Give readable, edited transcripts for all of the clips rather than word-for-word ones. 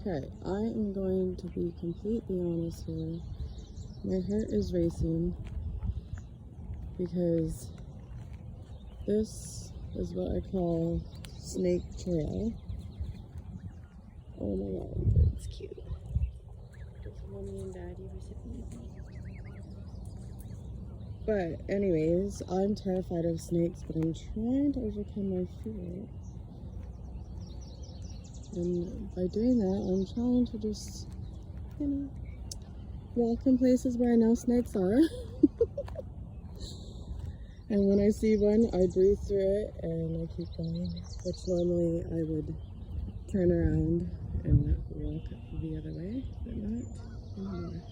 Okay, I am going to be completely honest here. My heart is racing because this is what I call Snake Trail. Oh my god, it's cute. It's mommy and daddy recipient. But anyways, I'm terrified of snakes, but I'm trying to overcome my fear. And by doing that, I'm trying to just, walk in places where I know snakes are. And when I see one, I breathe through it and I keep going, which normally I would turn around and walk the other way, but not anymore.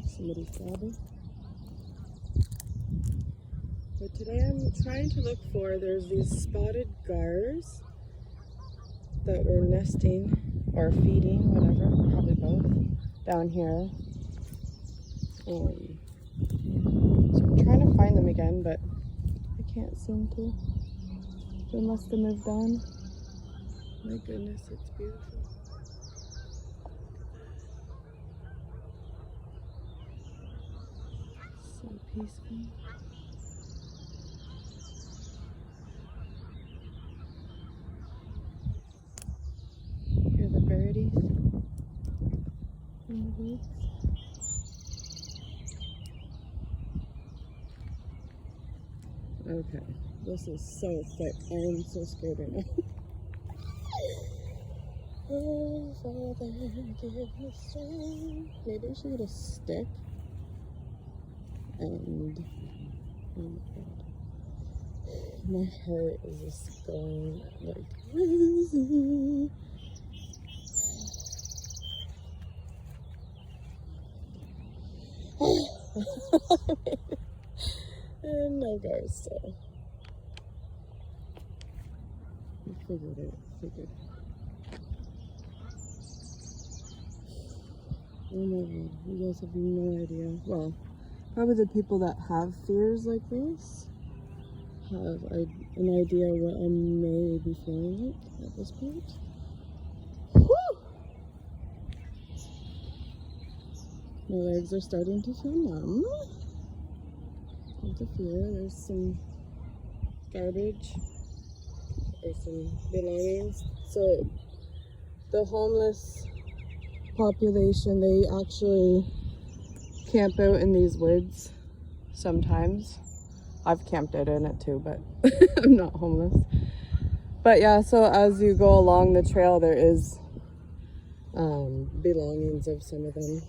Somebody's grabbing. But today I'm trying to look for, there's these spotted gars that were nesting or feeding, whatever, probably both, down here. So I'm trying to find them again, but I can't seem to. They must have moved on. My goodness, it's beautiful. So peaceful. Hear the birdies in the woods. Okay, this is so thick. I am so scared right now. Oh, Father, give me strength. Maybe I should get a stick and, oh my god. My heart is just going like crazy. And no guys still. We figured it. Oh my god, you guys have no idea. Well, probably the people that have fears like this have an idea what I may be feeling like at this point. Woo! My legs are starting to feel numb. Of the fear. There's some garbage or some belongings. So the homeless population, they actually camp out in these woods sometimes. I've camped out in it too, but I'm not homeless. But yeah, so as you go along the trail, there is belongings of some of them.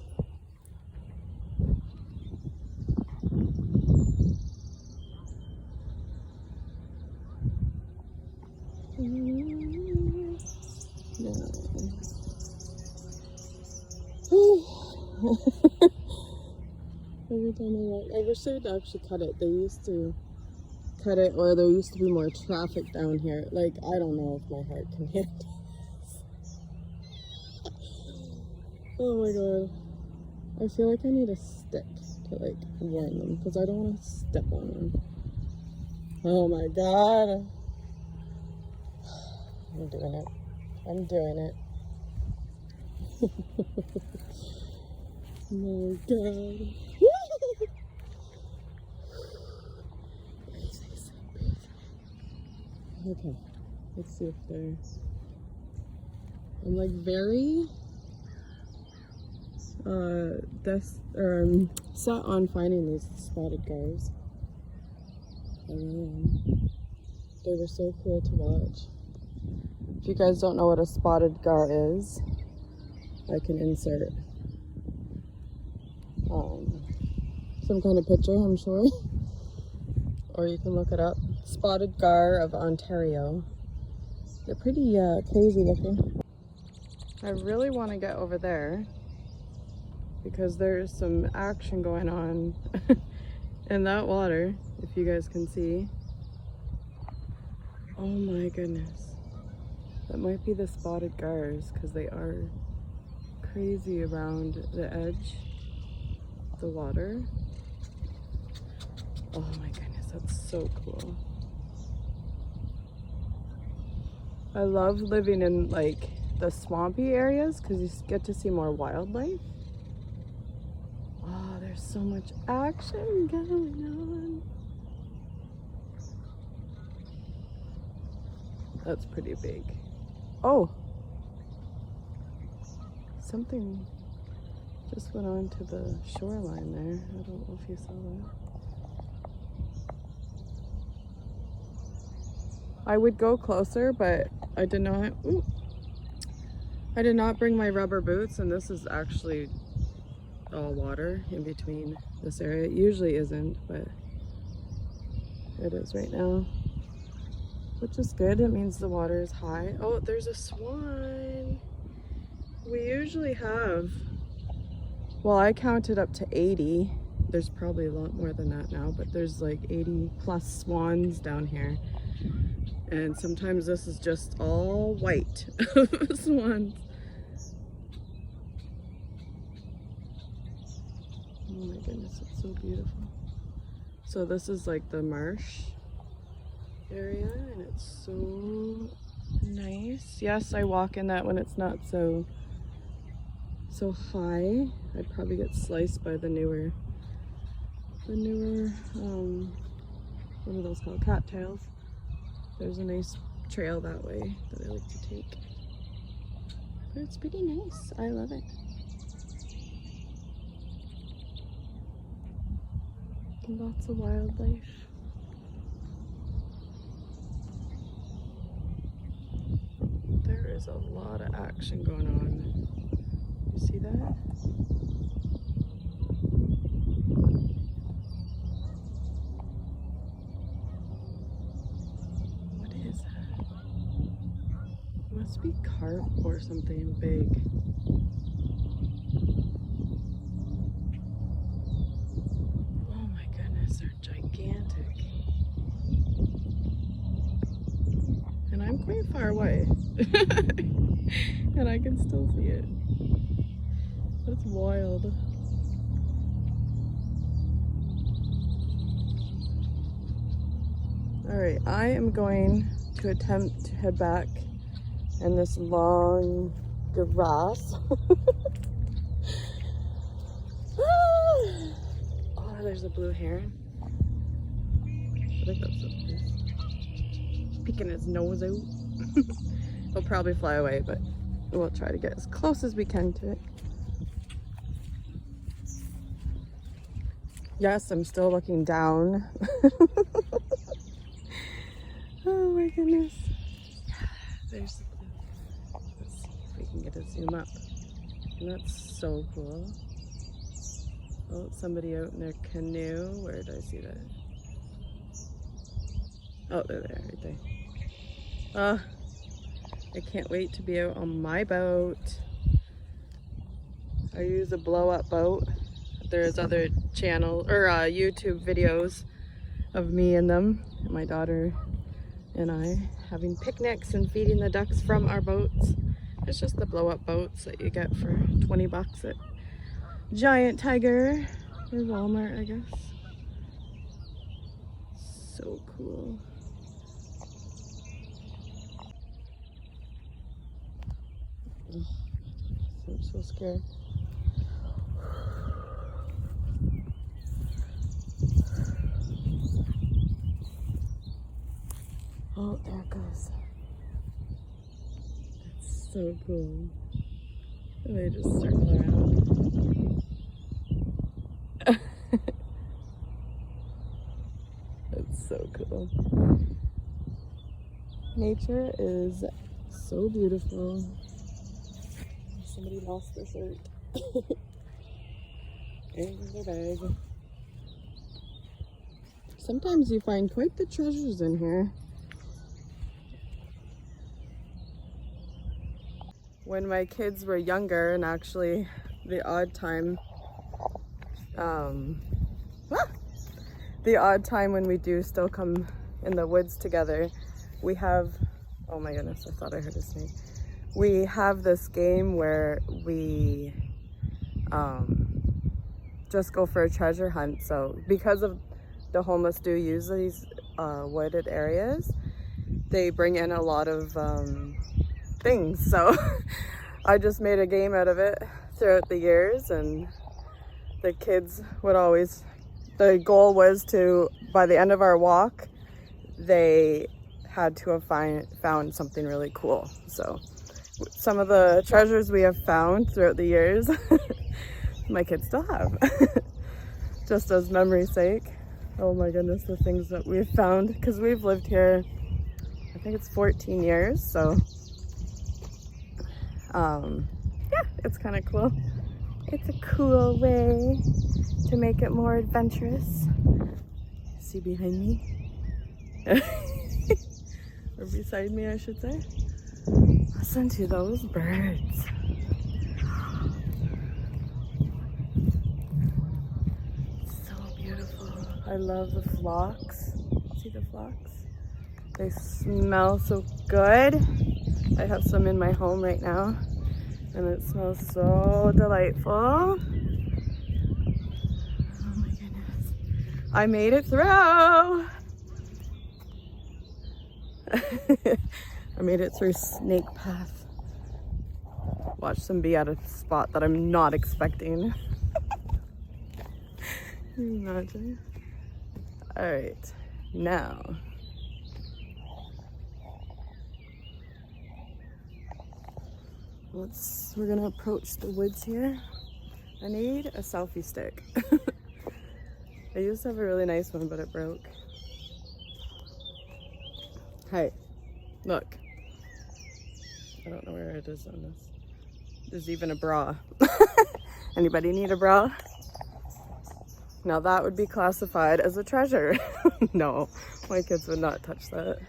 Every time I walk, I wish they would actually cut it. They used to cut it, or there used to be more traffic down here. Like, I don't know if my heart can handle this. Oh my god. I feel like I need a stick to like warn them, because I don't want to step on them. Oh my god. I'm doing it. I'm doing it. Oh my god. Okay, let's see if they're... I'm like very set on finding these spotted gars. I really am. They were so cool to watch. If you guys don't know what a spotted gar is, I can insert some kind of picture, I'm sure. Or you can look it up. Spotted gar of Ontario. They're pretty crazy looking. I really want to get over there because there's some action going on in that water, if you guys can see. Oh my goodness. That might be the spotted gars, because they are crazy around the edge of the water. Oh my goodness, that's so cool. I love living in like the swampy areas because you get to see more wildlife. Oh, there's so much action going on. That's pretty big. Oh, something just went on to the shoreline there. I don't know if you saw that. I would go closer, but I did not. Ooh, I did not bring my rubber boots, and this is actually all water in between this area. It usually isn't, but it is right now, which is good. It means the water is high. Oh, there's a swan. We usually have, well, I counted up to 80. There's probably a lot more than that now, but there's like 80 plus swans down here. And sometimes this is just all white swans. Oh my goodness, it's so beautiful. So this is like the marsh area, and it's so nice. Yes, I walk in that when it's not so high. I'd probably get sliced by the newer what are those called? Cattails. There's a nice trail that way that I like to take. But it's pretty nice. I love it. Lots of wildlife. There is a lot of action going on. You see that? What is that? It must be carp or something big. They're gigantic. And I'm quite far away. And I can still see it. That's wild. Alright, I am going to attempt to head back in this long grass. Oh, there's a blue heron. I think that's what it is. Peeking his nose out. He'll probably fly away, but we'll try to get as close as we can to it. Yes, I'm still looking down. Oh my goodness. There's the blue. Let's see if we can get a zoom up. And that's so cool. Oh, somebody out in their canoe. Where did I see that? Oh, they're there, right there. I can't wait to be out on my boat. I use a blow-up boat. There's other channel or YouTube videos of me and them, and my daughter and I having picnics and feeding the ducks from our boats. It's just the blow-up boats that you get for 20 bucks at Giant Tiger or Walmart, I guess. So cool. Oh, I'm so scared. Oh, there it goes. That's so cool. And they just circle around. It's so cool. Nature is so beautiful. Somebody lost their shirt. And their bag. Sometimes you find quite the treasures in here. When my kids were younger, and actually the odd time when we do still come in the woods together, we have, oh my goodness, I thought I heard a snake. We have this game where we just go for a treasure hunt. So because of the homeless do use these wooded areas, they bring in a lot of things. So I just made a game out of it throughout the years, and the kids would always, the goal was to, by the end of our walk, they had to have found something really cool. So some of the treasures we have found throughout the years, my kids still have, just as memory's sake. Oh my goodness, the things that we've found, because we've lived here, I think it's 14 years, so yeah, it's kind of cool. It's a cool way to make it more adventurous. See behind me? Or beside me, I should say. Listen to those birds. So beautiful. I love the phlox. See the phlox? They smell so good. I have some in my home right now, and it smells so delightful. Oh my goodness. I made it through. I made it through Snake Path. Watch them be at a spot that I'm not expecting. Can you imagine? All right, now. We're gonna approach the woods here. I need a selfie stick. I used to have a really nice one, but it broke. Hey, look. I don't know where it is on this. There's even a bra. Anybody need a bra? Now that would be classified as a treasure. No, my kids would not touch that.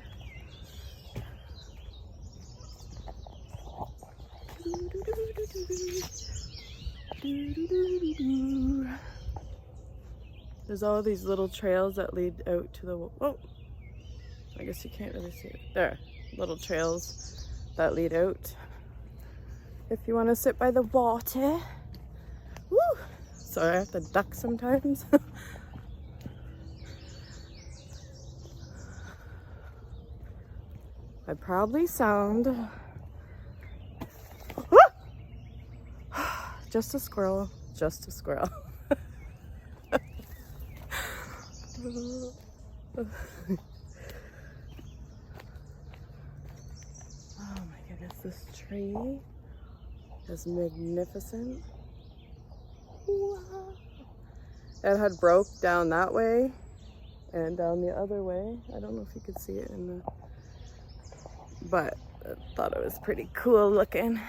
There's all these little trails that lead out to the, oh, I guess you can't really see it. There, little trails that lead out. If you want to sit by the water. Woo! Sorry, I have to duck sometimes. I probably sound just a squirrel, just a squirrel. Oh my goodness, this tree is magnificent. Wow. It had broke down that way and down the other way. I don't know if you could see it in the, but I thought it was pretty cool looking.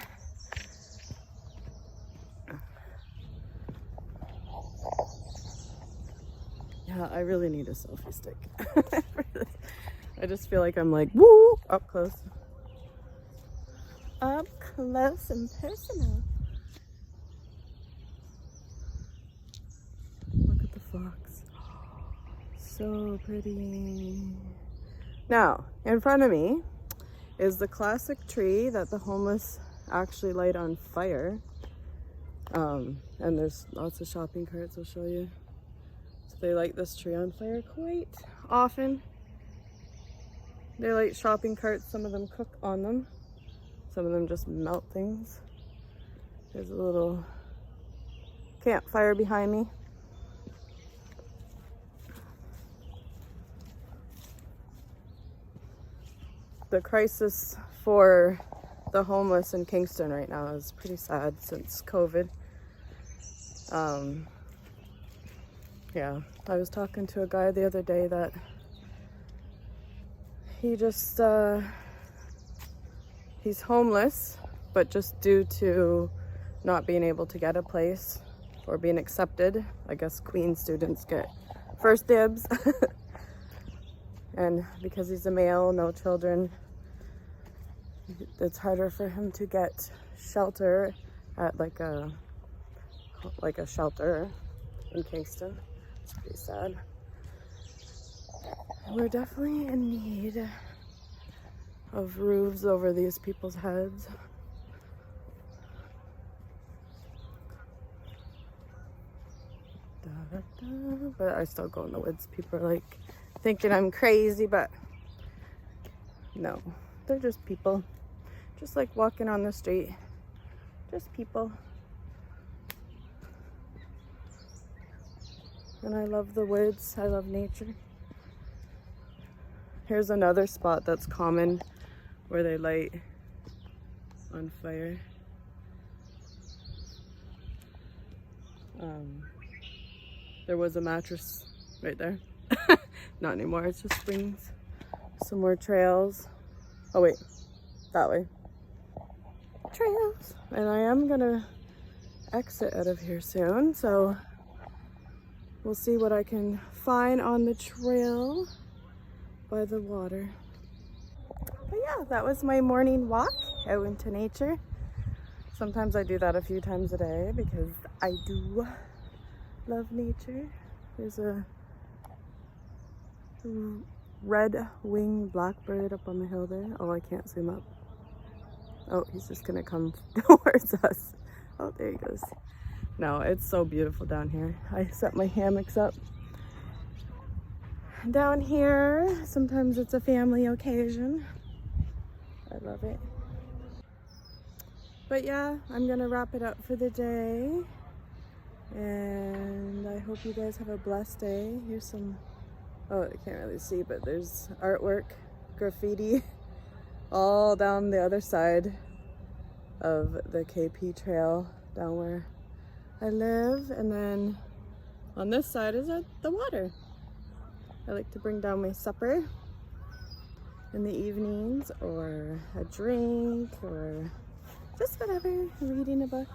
Yeah, I really need a selfie stick. I just feel like I'm like, woo, up close. Up close and personal. Look at the fox. So pretty. Now, in front of me is the classic tree that the homeless actually light on fire. And there's lots of shopping carts, I'll show you. So they light this tree on fire quite often. They light shopping carts, some of them cook on them. Some of them just melt things. There's a little campfire behind me. The crisis for the homeless in Kingston right now is pretty sad since COVID. Yeah, I was talking to a guy the other day that he just, he's homeless, but just due to not being able to get a place or being accepted, I guess Queen students get first dibs. And because he's a male, no children, it's harder for him to get shelter at like a shelter in Kingston. It's pretty sad. We're definitely in need of roofs over these people's heads. But I still go in the woods. People are like thinking I'm crazy, but No, they're just people. Just like walking on the street. Just people. And I love the woods. I love nature. Here's another spot that's common where they light on fire. There was a mattress right there. Not anymore. It just brings some more trails. Oh wait, that way. Trails. And I am gonna exit out of here soon, so we'll see what I can find on the trail by the water. But yeah, that was my morning walk out into nature. Sometimes I do that a few times a day because I do love nature. There's a red-winged blackbird up on the hill there. Oh, I can't zoom up. Oh, he's just gonna come towards us. Oh, there he goes. No, it's so beautiful down here. I set my hammocks up down here. Sometimes it's a family occasion. I love it. But yeah, I'm gonna wrap it up for the day. And I hope you guys have a blessed day. Here's some, oh, I can't really see, but there's artwork, graffiti, all down the other side of the KP trail down where I live. And then on this side is the water. I like to bring down my supper in the evenings, or a drink, or just whatever, reading a book.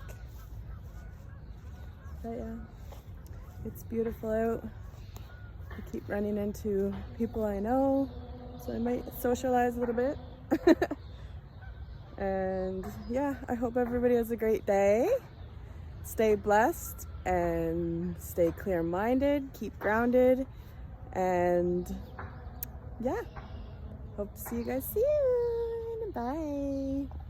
But yeah, it's beautiful out. I keep running into people I know, so I might socialize a little bit. And yeah, I hope everybody has a great day. Stay blessed and stay clear-minded, keep grounded, and yeah, hope to see you guys soon. Bye.